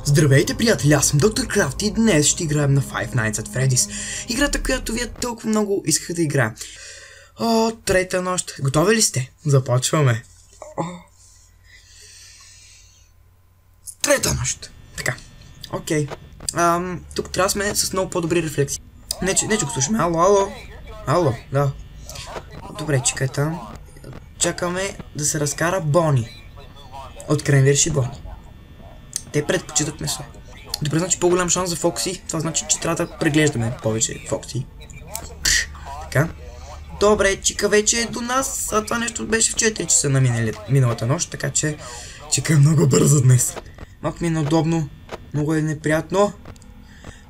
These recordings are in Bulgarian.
Здравейте, приятели, аз съм Доктор Крафт и днес ще играем на Five Nights at Freddy's. Играта, която вие толкова много исках да играем. О, трета нощ. Готови ли сте? Започваме. Трета нощ. Така. Окей. Тук трябва сме с много по-добри рефлекси. Не, че го слушаме. Ало, да. Добре, чекай там. Чакаме да се разкара Бони. От Кренвирш и Бони. Те предпочитат месо. Добре, значи по-голям шанс за Фокси. Това значи, че трябва да преглеждаме повече Фокси. Така. Добре, чика вече е до нас. А това нещо беше в 4 часа на миналата нощ, така че чека е много бързо днес. Малко ми е неудобно. Много е неприятно.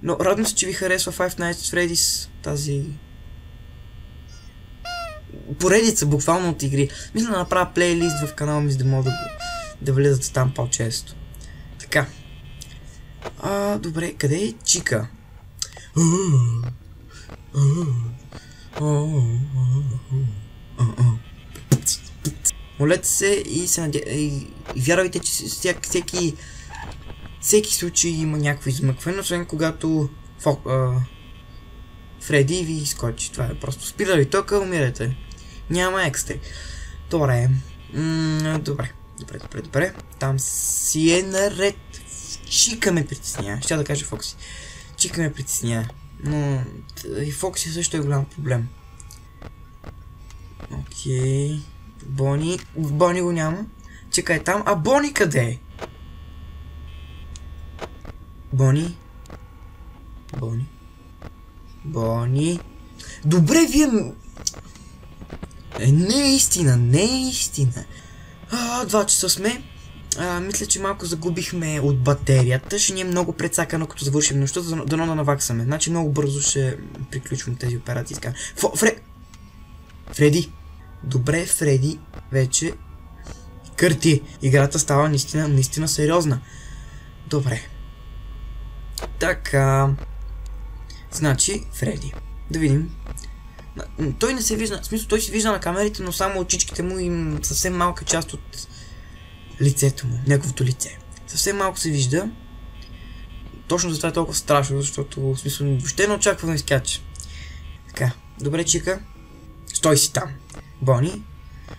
Но радвам се, че ви харесва Five Nights at Freddy's. Тази поредица буквално от игри. Мисля да направя плейлист в канала ми, за да мога да влизат там по-често. Така. Добре, къде е Чика? Молете се и се и вярвайте, че всеки случай има някакво измъкване, освен когато Фреди ви изкочи. Това е просто спира ли тока, умирате. Няма екстри. Добре. Добре. Там си е наред. Чика ме притеснява. Ще да кажа Фокси. Чика ме притеснява. Но и Фокси също е голям проблем. Окей. Бони. Бони го няма. Чекай там. А Бони къде е? Бони. Добре, вие... Не е истина. 2 часа сме. Мисля, че малко загубихме от батерията. Ще ни е много прецакано, като завършим нощта, дано да наваксаме. Значи много бързо ще приключвам тези операции. Фреди! Добре, Фреди вече кърти. Играта става наистина сериозна. Добре. Така. Значи, Фреди. Да видим. Той не се вижда, в смисъл той се вижда на камерите, но само очичките му и съвсем малка част от лицето му, неговото лице. Съвсем малко се вижда. Точно затова е толкова страшно, защото в смисъл въобще не очаква да изкача. Така, добре, Чика. Стой си там. Бони.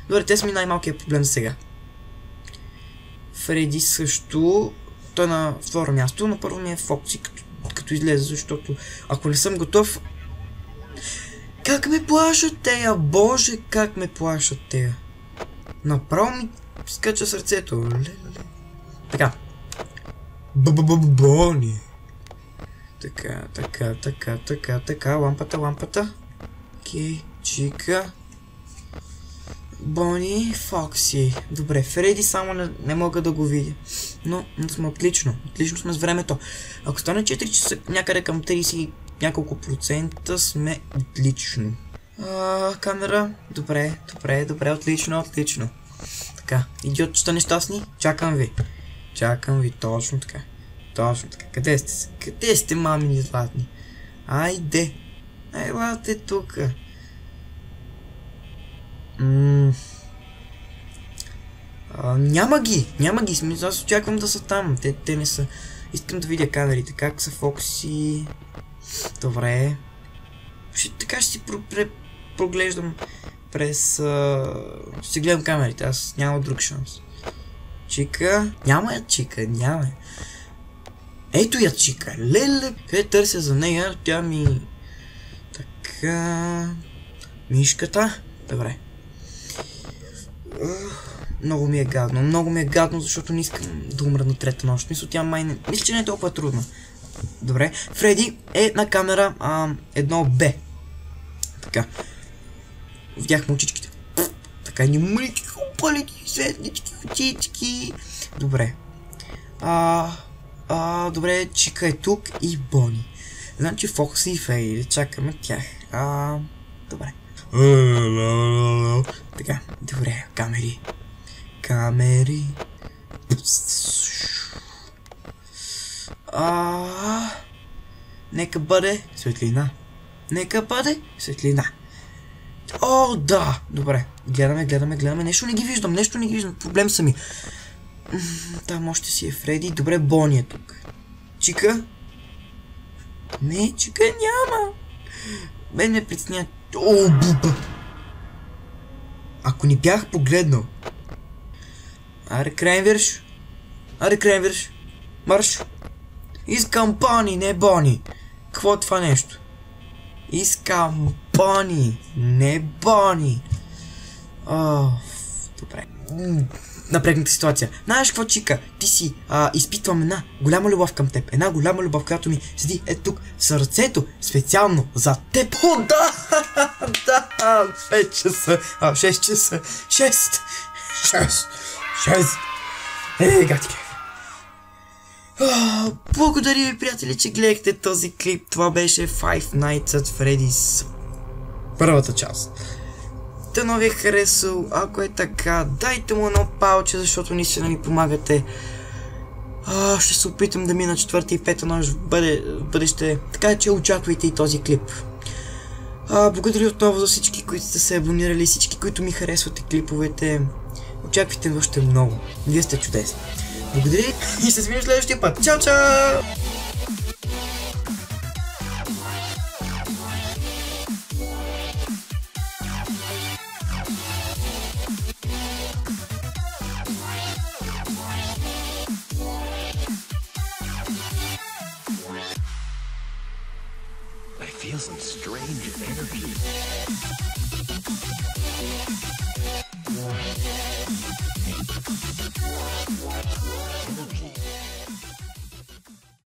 Добре, те са ми най-малкият проблем за сега. Фреди също. Той на второ място, но първо ми е Фокси, като излезе, защото ако не съм готов... Как ме плашат тея? Боже, как ме плашат тея? Направо ми скача сърцето. Така. Бони. Така. Лампата. Окей, Чика. Бони, Фокси. Добре, Фреди само не мога да го видя. Но сме отлично. Отлично сме с времето. Ако стане 4 часа, някъде към 30 няколко процента сме отлично. Камера. Добре, отлично. Така, идиотчета нещастни, чакам ви, точно така. Къде сте, мамини златни? Айде, елате тука. Няма ги, смисъл, аз очаквам да са там, те не са. Искам да видя камерите, как са Фокси. Добре. Така ще си проглеждам през... ще си гледам камерите, аз няма друг шанс. Чика... Няма. Ето я Чика. Леле, къде търся за нея? Тя ми... Така... Мишката. Добре. Много ми е гадно, защото не искам да умра на трета нощ. Мисля, тя май не... Мисля, че не е толкова трудно. Добре. Фреди е на камера 1Б. Така. Видяхме очичките. Така, ни мълики, хупалики, светлички, очички. Добре. Добре, Чика е тук и Бони. Значи Фокси и Фреди. Чакаме тях. Добре. Така, добре, камери. Нека бъде светлина. О, да! Добре, гледаме. Нещо не ги виждам. Проблем са ми. Там още си е Фреди. Добре, Бони е тук. Чика? Не, чика няма. Мен ме притесня. О, буба! Ако ни бях погледнал. Аре, Кренвирш. Аре, Кренвирш. Марш. Искам Бони, не Бони. Какво е това нещо? Искам Бони, не Бони. Добре. Напрегната ситуация. Знаеш какво, чика? Ти си изпитвам една голяма любов към теб. Една голяма любов, която ми седи тук в сърцето, специално за теб. О, да! Да! 5 часа. 6 часа. 6. Гатике. Благодаря ви, приятели, че гледахте този клип. Това беше Five Nights at Freddy's. Първата част. Дано ви е харесал. Ако е така, дайте му едно палче, защото наистина ми помагате. Ще се опитам да мина 4 и 5 нощ в бъдеще. Така че очаквайте и този клип. Благодаря отново за всички, които сте се абонирали, всички, които ми харесвате клиповете. Очаквайте още много. Вие сте чудесни. Благодаря и ще се видим следващия път. Чао, чао! I feel some strange energy. Energy.